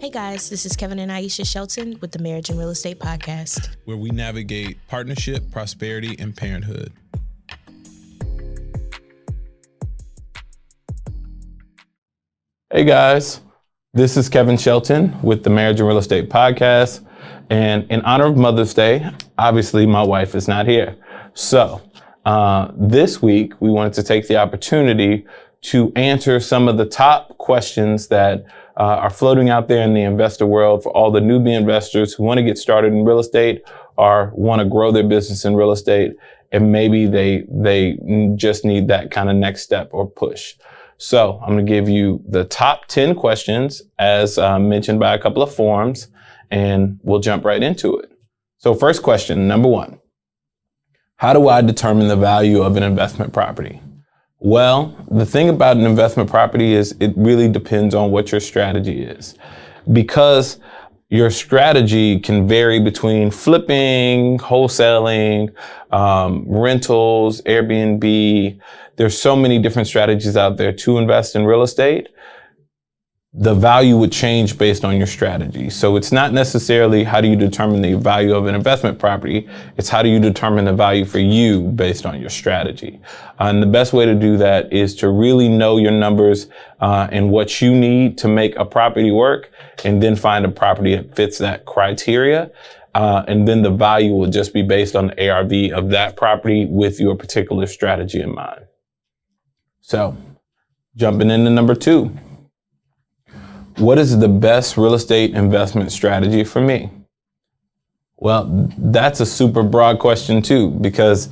Hey guys, this is Kevin and Aisha Shelton with the Marriage and Real Estate Podcast, where we navigate partnership, prosperity, and parenthood. Hey guys, this is Kevin Shelton with the Marriage and Real Estate Podcast. And in honor of Mother's Day, obviously my wife is not here. So this week we wanted to take the opportunity to answer some of the top questions that are floating out there in the investor world for all the newbie investors who want to get started in real estate or want to grow their business in real estate. And maybe they just need that kind of next step or push. So I'm going to give you the top 10 questions as mentioned by a couple of forums, and we'll jump right into it. So first question, number one, how do I determine the value of an investment property? Well, the thing about an investment property is it really depends on what your strategy is, because your strategy can vary between flipping, wholesaling, rentals, Airbnb. There's so many different strategies out there to invest in real estate. The value would change based on your strategy. So it's not necessarily how do you determine the value of an investment property. It's how do you determine the value for you based on your strategy. And the best way to do that is to really know your numbers and what you need to make a property work, and then find a property that fits that criteria. And then the value will just be based on the ARV of that property with your particular strategy in mind. So jumping into number two. What is the best real estate investment strategy for me? Well, that's a super broad question too, because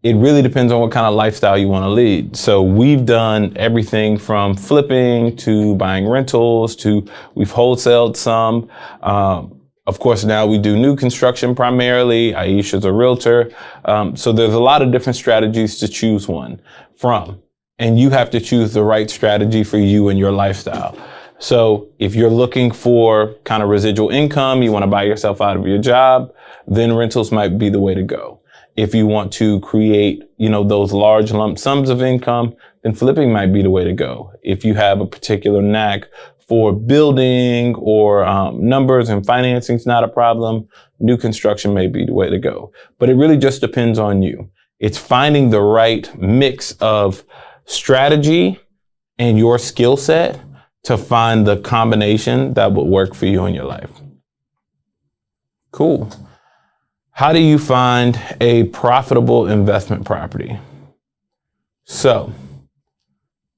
it really depends on what kind of lifestyle you want to lead. So we've done everything from flipping to buying rentals to we've wholesaled some. Of course, now we do new construction primarily. Aisha's a realtor. So there's a lot of different strategies to choose one from. And you have to choose the right strategy for you and your lifestyle. So if you're looking for kind of residual income, you want to buy yourself out of your job, then rentals might be the way to go. If you want to create, those large lump sums of income, then flipping might be the way to go. If you have a particular knack for building or numbers and financing is not a problem, new construction may be the way to go. But it really just depends on you. It's finding the right mix of strategy and your skill set to find the combination that will work for you in your life. Cool. How do you find a profitable investment property? So,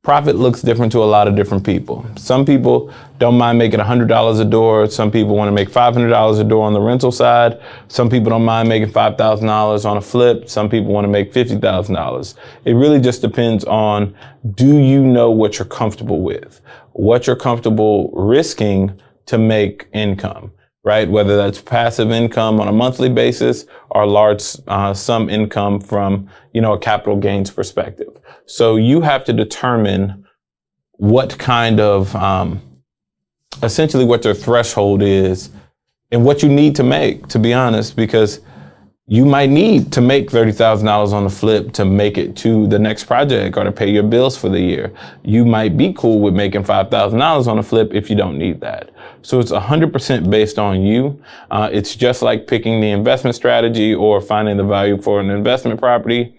profit looks different to a lot of different people. Some people don't mind making $100 a door. Some people want to make $500 a door on the rental side. Some people don't mind making $5,000 on a flip. Some people want to make $50,000. It really just depends on, do you know what you're comfortable with? What you're comfortable risking to make income, right? Whether that's passive income on a monthly basis or large sum income from, a capital gains perspective. So you have to determine what kind of, essentially what your threshold is and what you need to make, to be honest, because you might need to make $30,000 on the flip to make it to the next project or to pay your bills for the year. You might be cool with making $5,000 on a flip if you don't need that. So it's 100% based on you. It's just like picking the investment strategy or finding the value for an investment property.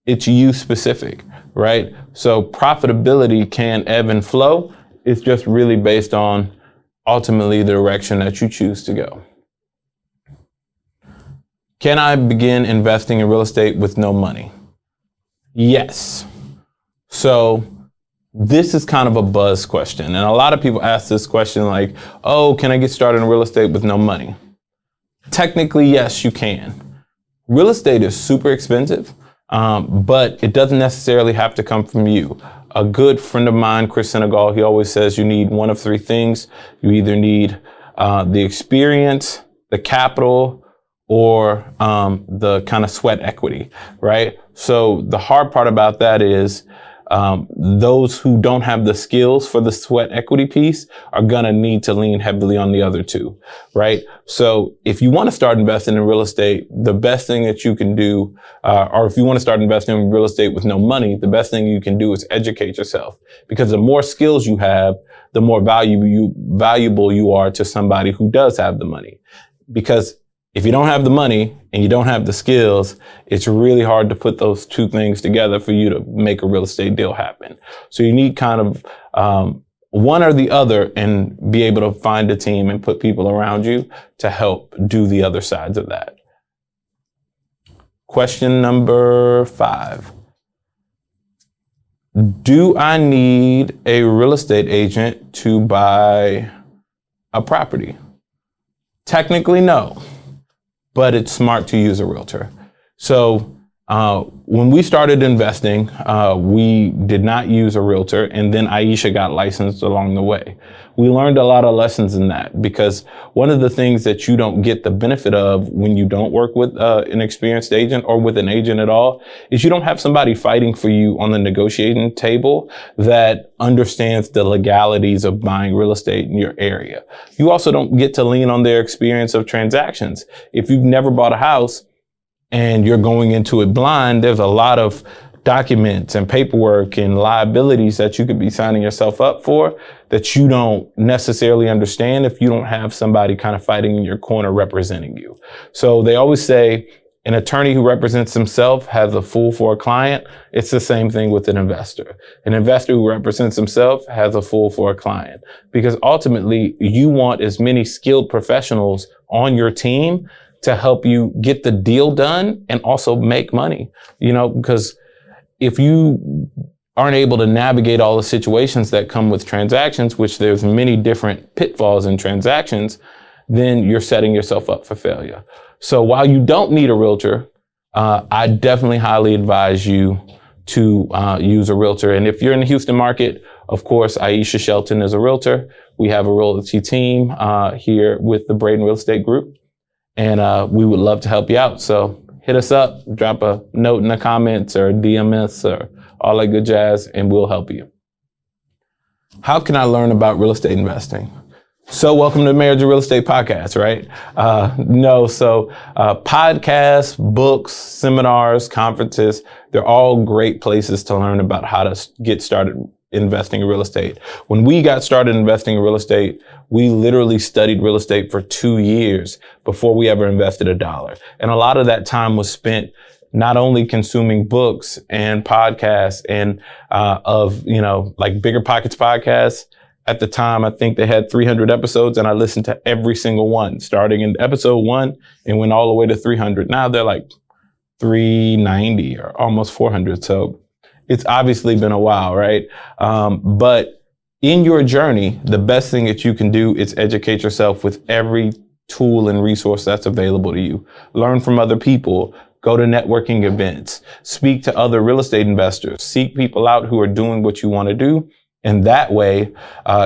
It's you specific, right? So profitability can ebb and flow. It's just really based on ultimately the direction that you choose to go. Can I begin investing in real estate with no money? Yes. So this is kind of a buzz question. And a lot of people ask this question like, oh, can I get started in real estate with no money? Technically, yes, you can. Real estate is super expensive, but it doesn't necessarily have to come from you. A good friend of mine, Chris Senegal, he always says you need one of three things. You either need the experience, the capital, or the kind of sweat equity, right? So the hard part about that is those who don't have the skills for the sweat equity piece are gonna need to lean heavily on the other two, right? So if you want to start investing in real estate, the best thing that you can do, or if you want to start investing in real estate with no money, the best thing you can do is educate yourself, because the more skills you have, the more valuable you are to somebody who does have the money. Because if you don't have the money and you don't have the skills, it's really hard to put those two things together for you to make a real estate deal happen. So you need kind of one or the other, and be able to find a team and put people around you to help do the other sides of that. Question number 5. Do I need a real estate agent to buy a property? Technically, no, but it's smart to use a realtor. So when we started investing, we did not use a realtor, and then Aisha got licensed along the way. We learned a lot of lessons in that, because one of the things that you don't get the benefit of when you don't work with an experienced agent, or with an agent at all, is you don't have somebody fighting for you on the negotiating table that understands the legalities of buying real estate in your area. You also don't get to lean on their experience of transactions. If you've never bought a house and you're going into it blind, there's a lot of documents and paperwork and liabilities that you could be signing yourself up for that you don't necessarily understand if you don't have somebody kind of fighting in your corner representing you. So they always say an attorney who represents himself has a fool for a client. It's the same thing with an investor. An investor who represents himself has a fool for a client, because ultimately you want as many skilled professionals on your team to help you get the deal done and also make money, because if you aren't able to navigate all the situations that come with transactions, which there's many different pitfalls in transactions, then you're setting yourself up for failure. So while you don't need a realtor, I definitely highly advise you to use a realtor. And if you're in the Houston market, of course, Aisha Shelton is a realtor. We have a realty team here with the Braden Real Estate Group. And we would love to help you out. So hit us up, drop a note in the comments or DM us or all that good jazz, and we'll help you. How can I learn about real estate investing? So welcome to the Marriage and Real Estate Podcast, right? Podcasts, books, seminars, conferences, they're all great places to learn about how to get started investing in real estate. When we got started investing in real estate, we literally studied real estate for 2 years before we ever invested $1. And a lot of that time was spent not only consuming books and podcasts and like Bigger Pockets podcasts. At the time, I think they had 300 episodes, and I listened to every single one, starting in episode 1 and went all the way to 300. Now they're like 390 or almost 400. So it's obviously been a while, right? But in your journey, the best thing that you can do is educate yourself with every tool and resource that's available to you. Learn from other people. Go to networking events. Speak to other real estate investors. Seek people out who are doing what you want to do. And that way,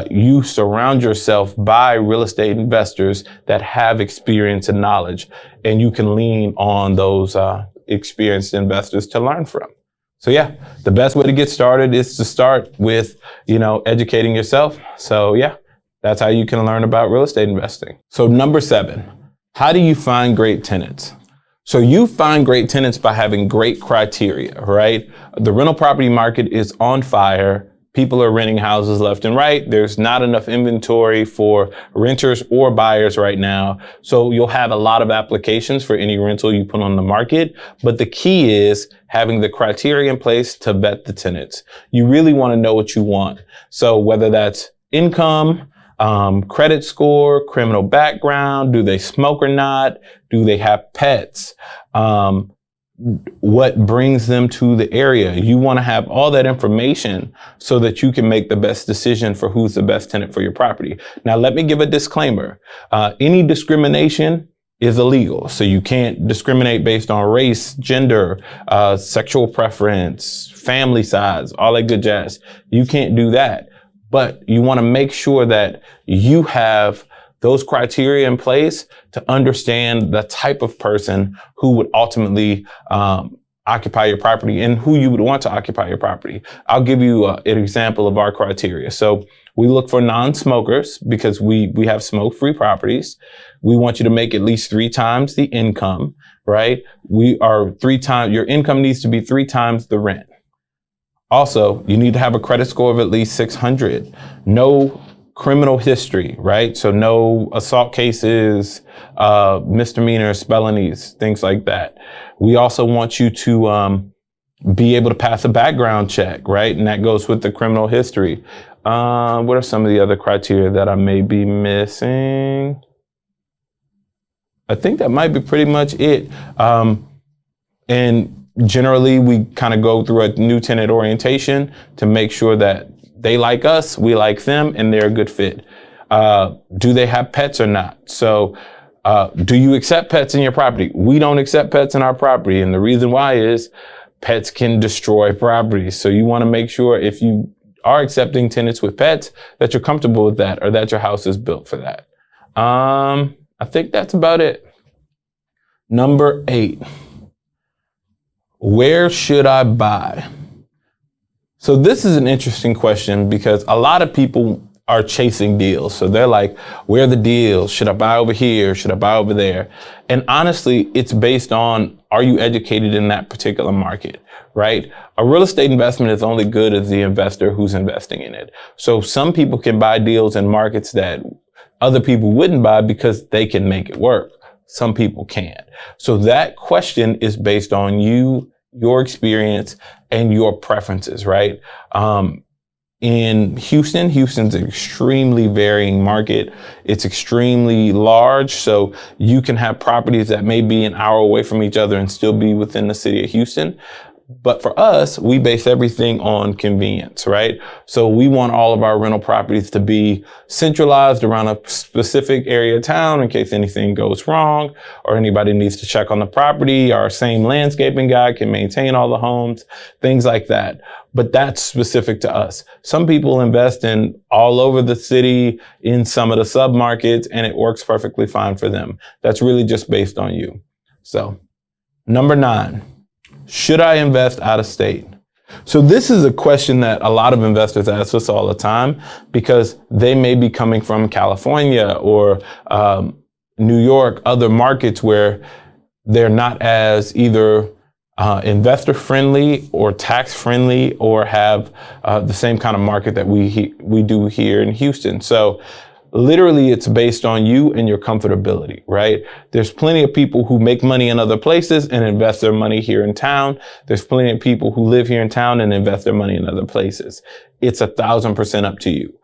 you surround yourself by real estate investors that have experience and knowledge, and you can lean on those experienced investors to learn from. So yeah, the best way to get started is to start with, educating yourself. So yeah, that's how you can learn about real estate investing. So number 7, how do you find great tenants? So you find great tenants by having great criteria, right? The rental property market is on fire. People are renting houses left and right. There's not enough inventory for renters or buyers right now. So you'll have a lot of applications for any rental you put on the market. But the key is having the criteria in place to vet the tenants. You really want to know what you want. So whether that's income, credit score, criminal background, do they smoke or not? Do they have pets? What brings them to the area? You want to have all that information so that you can make the best decision for who's the best tenant for your property. Now, let me give a disclaimer. Any discrimination is illegal. So you can't discriminate based on race, gender, sexual preference, family size, all that good jazz. You can't do that. But you want to make sure that you have those criteria in place to understand the type of person who would ultimately occupy your property and who you would want to occupy your property. I'll give you an example of our criteria. So we look for non-smokers because we have smoke-free properties. We want you to make at least 3 times the income, right? Your income needs to be 3 times the rent. Also, you need to have a credit score of at least 600. No criminal history, right? So no assault cases, misdemeanors, felonies, things like that. We also want you to be able to pass a background check, right? And that goes with the criminal history. What are some of the other criteria that I may be missing? I think that might be pretty much it. And generally, we kind of go through a new tenant orientation to make sure that they like us, we like them, and they're a good fit. Do they have pets or not? So do you accept pets in your property? We don't accept pets in our property. And the reason why is pets can destroy properties. So you want to make sure if you are accepting tenants with pets that you're comfortable with that, or that your house is built for that. I think that's about it. Number 8, where should I buy? So this is an interesting question because a lot of people are chasing deals. So they're like, where are the deals? Should I buy over here? Should I buy over there? And honestly, it's based on, are you educated in that particular market, right? A real estate investment is only good as the investor who's investing in it. So some people can buy deals in markets that other people wouldn't buy because they can make it work. Some people can't. So that question is based on you, your experience, and your preferences, right? In Houston's an extremely varying market. It's extremely large. So you can have properties that may be an hour away from each other and still be within the city of Houston. But for us, we base everything on convenience, right? So we want all of our rental properties to be centralized around a specific area of town in case anything goes wrong or anybody needs to check on the property. Our same landscaping guy can maintain all the homes, things like that. But that's specific to us. Some people invest in all over the city in some of the submarkets, and it works perfectly fine for them. That's really just based on you. So, number 9. Should I invest out of state? So this is a question that a lot of investors ask us all the time because they may be coming from California or New York, other markets where they're not as either investor friendly or tax friendly or have the same kind of market that we do here in Houston. So literally, it's based on you and your comfortability, right? There's plenty of people who make money in other places and invest their money here in town. There's plenty of people who live here in town and invest their money in other places. It's 1,000% up to you.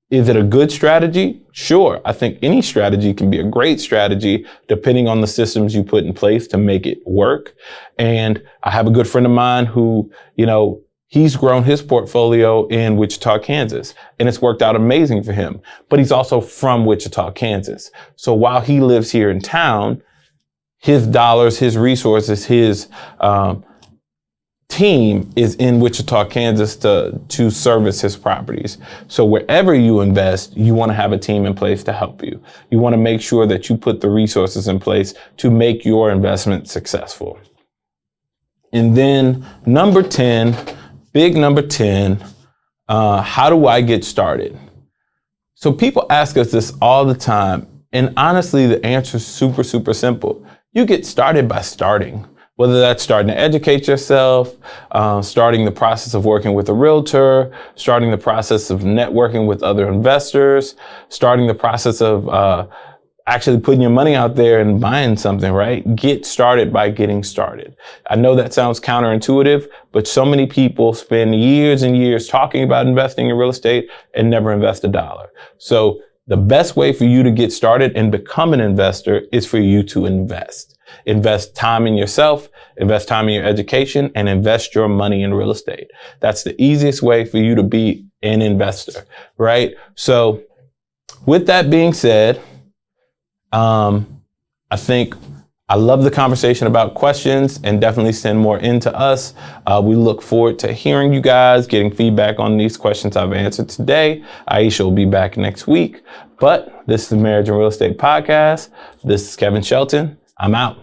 Is it a good strategy? Sure. I think any strategy can be a great strategy depending on the systems you put in place to make it work. And I have a good friend of mine who, he's grown his portfolio in Wichita, Kansas, and it's worked out amazing for him. But he's also from Wichita, Kansas. So while he lives here in town, his dollars, his resources, his team is in Wichita, Kansas to service his properties. So wherever you invest, you want to have a team in place to help you. You want to make sure that you put the resources in place to make your investment successful. And then number 10, big number 10, how do I get started? So people ask us this all the time. And honestly, the answer is super, super simple. You get started by starting, whether that's starting to educate yourself, starting the process of working with a realtor, starting the process of networking with other investors, starting the process of actually putting your money out there and buying something, right? Get started by getting started. I know that sounds counterintuitive, but so many people spend years and years talking about investing in real estate and never invest a dollar. So the best way for you to get started and become an investor is for you to invest. Invest time in yourself, invest time in your education, and invest your money in real estate. That's the easiest way for you to be an investor, right? So with that being said, I think I love the conversation about questions and definitely send more in to us. We look forward to hearing you guys, getting feedback on these questions I've answered today. Aisha will be back next week. But this is the Marriage and Real Estate Podcast. This is Kevin Shelton. I'm out.